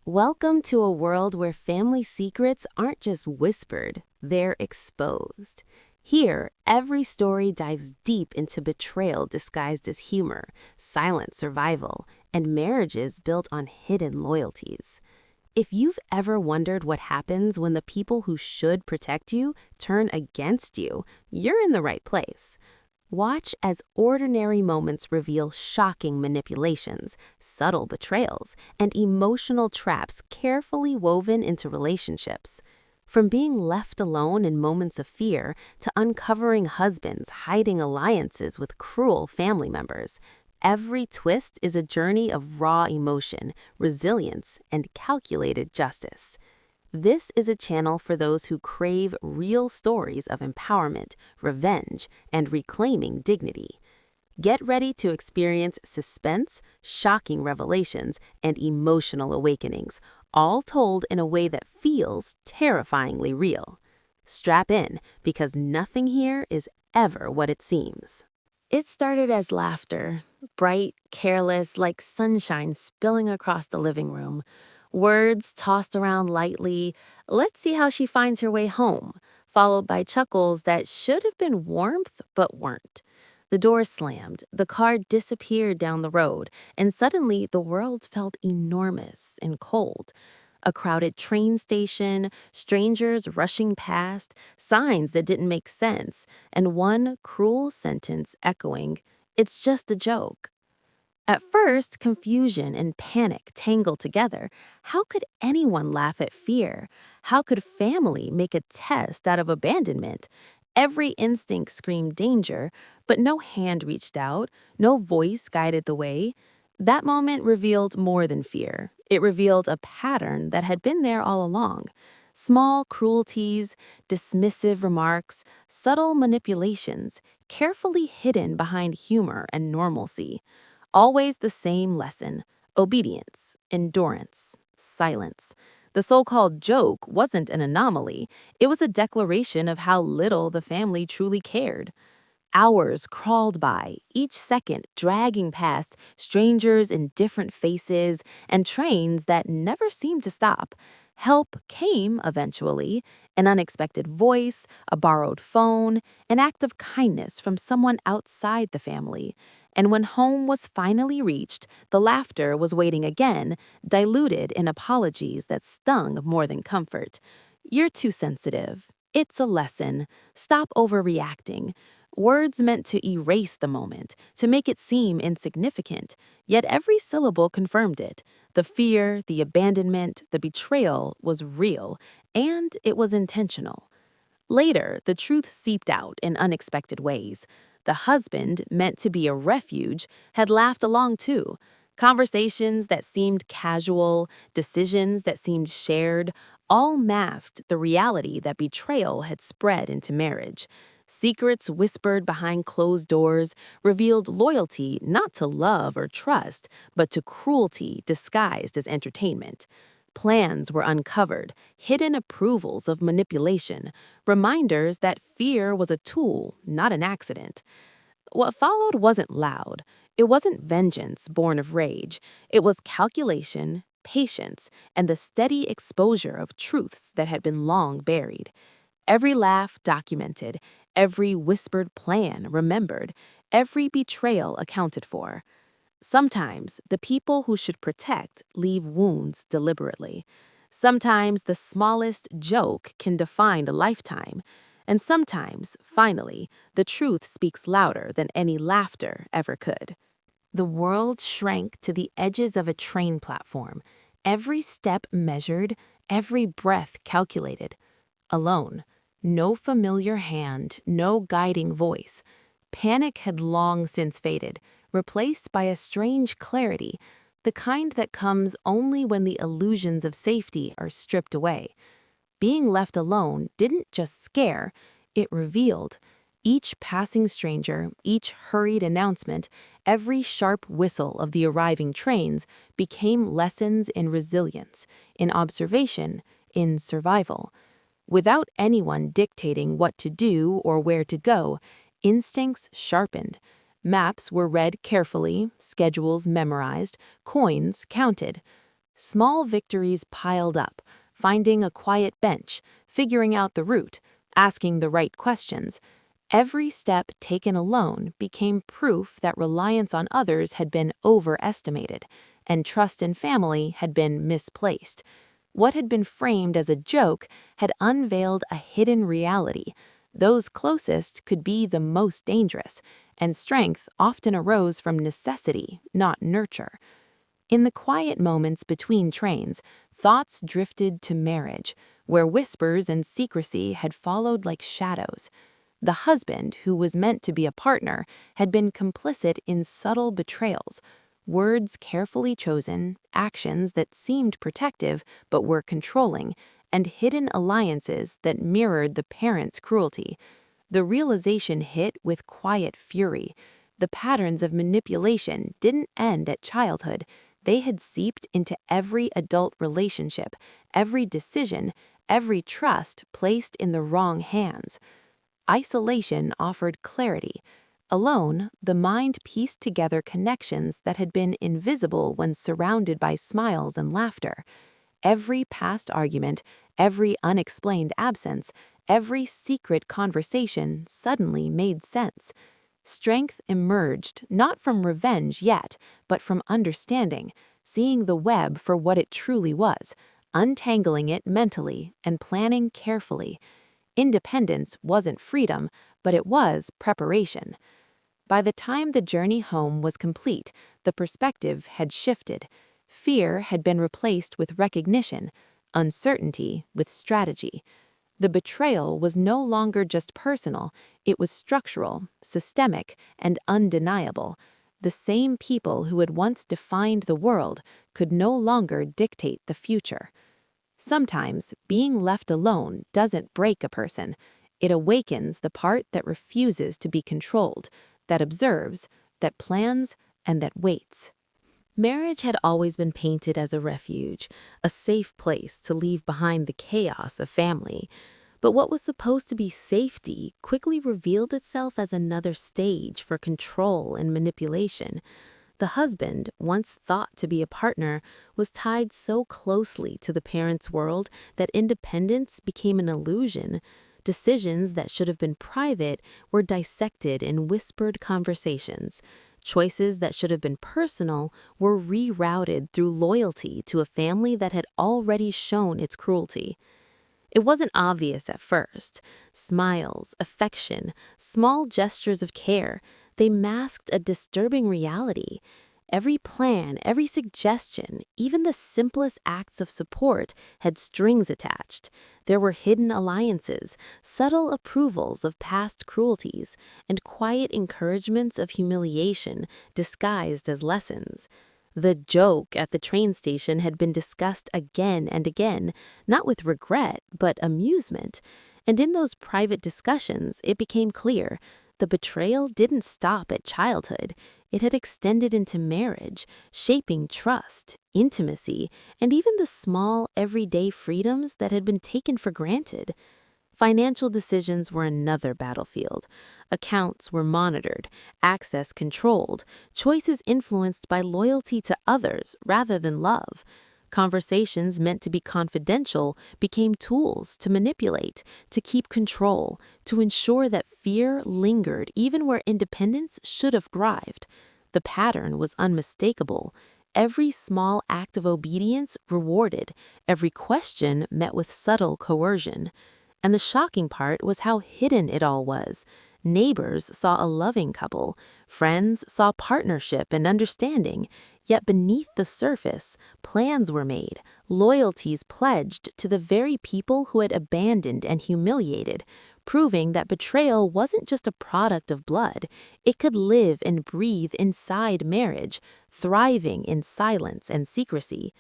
Welcome to a world where family secrets aren't just whispered, they're exposed. Here, every story dives deep into betrayal disguised as humor, silent survival, and marriages built on hidden loyalties. If you've ever wondered what happens when the people who should protect you turn against you, you're in the right place. Watch as ordinary moments reveal shocking manipulations, subtle betrayals, and emotional traps carefully woven into relationships. From being left alone in moments of fear to uncovering husbands hiding alliances with cruel family members, every twist is a journey of raw emotion, resilience, and calculated justice. This is a channel for those who crave real stories of empowerment, revenge, and reclaiming dignity. Get ready to experience suspense, shocking revelations, and emotional awakenings, all told in a way that feels terrifyingly real. Strap in, because nothing here is ever what it seems. It started as laughter, bright, careless, like sunshine spilling across the living room. Words tossed around lightly, "Let's see how she finds her way home," followed by chuckles that should have been warmth but weren't. The door slammed, the car disappeared down the road, and suddenly the world felt enormous and cold. A crowded train station, strangers rushing past, signs that didn't make sense, and one cruel sentence echoing, "It's just a joke." At first, confusion and panic tangled together. How could anyone laugh at fear? How could family make a test out of abandonment? Every instinct screamed danger, but no hand reached out, no voice guided the way. That moment revealed more than fear. It revealed a pattern that had been there all along. Small cruelties, dismissive remarks, subtle manipulations, carefully hidden behind humor and normalcy. Always the same lesson: obedience, endurance, silence. The so-called joke wasn't an anomaly, it was a declaration of how little the family truly cared. Hours crawled by, each second dragging past strangers in different faces and trains that never seemed to stop. Help came eventually: an unexpected voice, a borrowed phone, an act of kindness from someone outside the family. And when home was finally reached, the laughter was waiting again, diluted in apologies that stung more than comfort. "You're too sensitive. It's a lesson. Stop overreacting." Words meant to erase the moment, to make it seem insignificant, yet every syllable confirmed it. The fear, the abandonment, the betrayal was real, and it was intentional. Later, the truth seeped out in unexpected ways. The husband, meant to be a refuge, had laughed along too. Conversations that seemed casual, decisions that seemed shared, all masked the reality that betrayal had spread into marriage. Secrets whispered behind closed doors revealed loyalty not to love or trust, but to cruelty disguised as entertainment. Plans were uncovered, hidden approvals of manipulation, reminders that fear was a tool, not an accident. What followed wasn't loud. It wasn't vengeance born of rage. It was calculation, patience, and the steady exposure of truths that had been long buried. Every laugh documented, every whispered plan remembered, every betrayal accounted for. Sometimes the people who should protect leave wounds deliberately. Sometimes the smallest joke can define a lifetime. And sometimes, finally, the truth speaks louder than any laughter ever could. The world shrank to the edges of a train platform, every step measured, every breath calculated. Alone, no familiar hand, no guiding voice. Panic had long since faded, replaced by a strange clarity, the kind that comes only when the illusions of safety are stripped away. Being left alone didn't just scare, it revealed. Each passing stranger, each hurried announcement, every sharp whistle of the arriving trains became lessons in resilience, in observation, in survival. Without anyone dictating what to do or where to go, instincts sharpened. Maps were read carefully, schedules memorized, coins counted. Small victories piled up, finding a quiet bench, figuring out the route, asking the right questions. Every step taken alone became proof that reliance on others had been overestimated, and trust in family had been misplaced. What had been framed as a joke had unveiled a hidden reality. Those closest could be the most dangerous, and strength often arose from necessity, not nurture. In the quiet moments between trains, thoughts drifted to marriage, where whispers and secrecy had followed like shadows. The husband, who was meant to be a partner, had been complicit in subtle betrayals, words carefully chosen, actions that seemed protective but were controlling, and hidden alliances that mirrored the parents' cruelty. The realization hit with quiet fury. The patterns of manipulation didn't end at childhood. They had seeped into every adult relationship, every decision, every trust placed in the wrong hands. Isolation offered clarity. Alone, the mind pieced together connections that had been invisible when surrounded by smiles and laughter. Every past argument, every unexplained absence, every secret conversation suddenly made sense. Strength emerged not from revenge yet, but from understanding, seeing the web for what it truly was, untangling it mentally and planning carefully. Independence wasn't freedom, but it was preparation. By the time the journey home was complete, the perspective had shifted. Fear had been replaced with recognition, uncertainty with strategy. The betrayal was no longer just personal, it was structural, systemic, and undeniable. The same people who had once defined the world could no longer dictate the future. Sometimes being left alone doesn't break a person. It awakens the part that refuses to be controlled, that observes, that plans, and that waits. Marriage had always been painted as a refuge, a safe place to leave behind the chaos of family. But what was supposed to be safety quickly revealed itself as another stage for control and manipulation. The husband, once thought to be a partner, was tied so closely to the parents' world that independence became an illusion. Decisions that should have been private were dissected in whispered conversations. Choices that should have been personal were rerouted through loyalty to a family that had already shown its cruelty. It wasn't obvious at first. Smiles, affection, small gestures of care, they masked a disturbing reality. Every plan, every suggestion, even the simplest acts of support had strings attached. There were hidden alliances, subtle approvals of past cruelties, and quiet encouragements of humiliation disguised as lessons. The joke at the train station had been discussed again and again, not with regret, but amusement. And in those private discussions, it became clear the betrayal didn't stop at childhood. It had extended into marriage, shaping trust, intimacy, and even the small, everyday freedoms that had been taken for granted. Financial decisions were another battlefield. Accounts were monitored, access controlled, choices influenced by loyalty to others rather than love. Conversations meant to be confidential became tools to manipulate, to keep control, to ensure that fear lingered even where independence should have thrived. The pattern was unmistakable. Every small act of obedience rewarded, every question met with subtle coercion. And the shocking part was how hidden it all was. Neighbors saw a loving couple, friends saw partnership and understanding, yet beneath the surface, plans were made, loyalties pledged to the very people who had abandoned and humiliated, proving that betrayal wasn't just a product of blood, it could live and breathe inside marriage, thriving in silence and secrecy.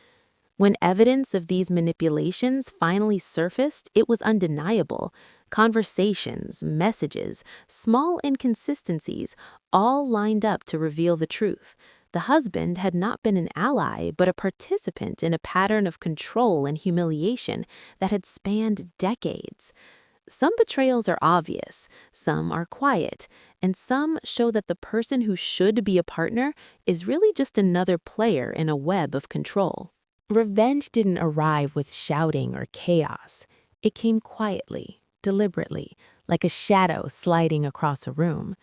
When evidence of these manipulations finally surfaced, it was undeniable. Conversations, messages, small inconsistencies, all lined up to reveal the truth. The husband had not been an ally, but a participant in a pattern of control and humiliation that had spanned decades. Some betrayals are obvious, some are quiet, and some show that the person who should be a partner is really just another player in a web of control. Revenge didn't arrive with shouting or chaos. It came quietly, deliberately, like a shadow sliding across a room.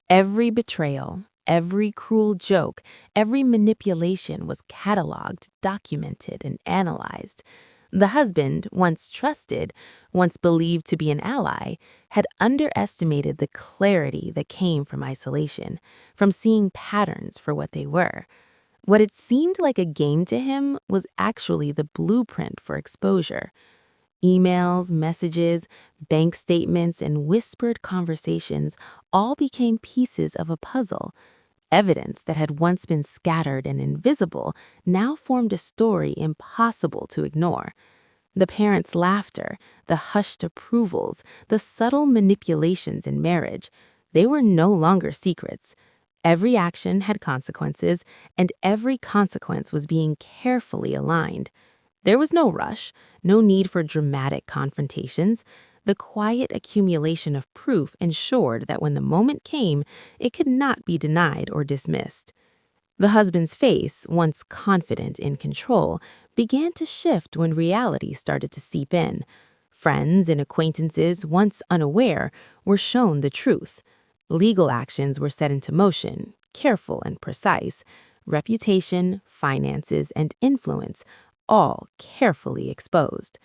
Every betrayal, every cruel joke, every manipulation was cataloged, documented, and analyzed. The husband, once trusted, once believed to be an ally, had underestimated the clarity that came from isolation, from seeing patterns for what they were. What had seemed like a game to him was actually the blueprint for exposure. Emails, messages, bank statements, and whispered conversations all became pieces of a puzzle. Evidence that had once been scattered and invisible now formed a story impossible to ignore. The parents' laughter, the hushed approvals, the subtle manipulations in marriage, they were no longer secrets. Every action had consequences, and every consequence was being carefully aligned. There was no rush, no need for dramatic confrontations. The quiet accumulation of proof ensured that when the moment came, it could not be denied or dismissed. The husband's face, once confident in control, began to shift when reality started to seep in. Friends and acquaintances, once unaware, were shown the truth. Legal actions were set into motion, careful and precise. Reputation, finances, and influence, all carefully exposed.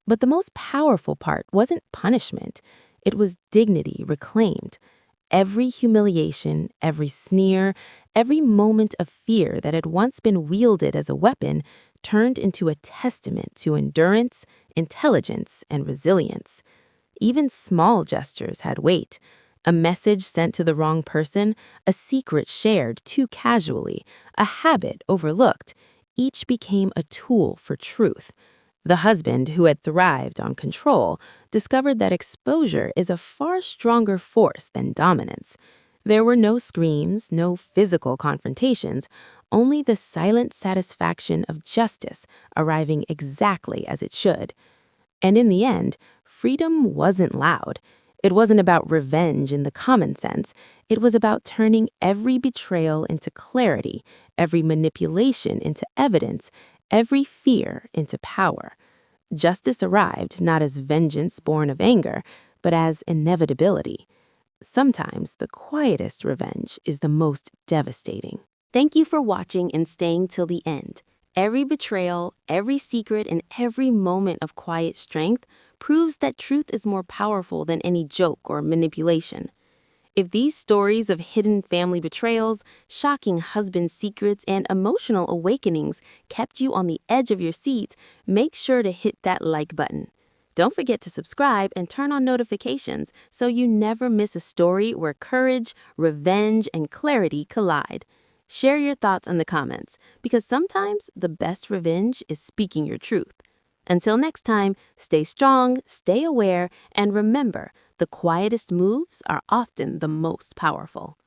But the most powerful part wasn't punishment. It was dignity reclaimed. Every humiliation, every sneer, every moment of fear that had once been wielded as a weapon turned into a testament to endurance, intelligence, and resilience. Even small gestures had weight. A message sent to the wrong person, a secret shared too casually, a habit overlooked. Each became a tool for truth. The husband, who had thrived on control, discovered that exposure is a far stronger force than dominance. There were no screams, no physical confrontations, only the silent satisfaction of justice arriving exactly as it should. And in the end, freedom wasn't loud. It wasn't about revenge in the common sense. It was about turning every betrayal into clarity, every manipulation into evidence, every fear into power. Justice arrived not as vengeance born of anger, but as inevitability. Sometimes the quietest revenge is the most devastating. Thank you for watching and staying till the end. Every betrayal, every secret, and every moment of quiet strength proves that truth is more powerful than any joke or manipulation. If these stories of hidden family betrayals, shocking husband secrets, and emotional awakenings kept you on the edge of your seat, make sure to hit that like button. Don't forget to subscribe and turn on notifications so you never miss a story where courage, revenge, and clarity collide. Share your thoughts in the comments, because sometimes the best revenge is speaking your truth. Until next time, stay strong, stay aware, and remember, the quietest moves are often the most powerful.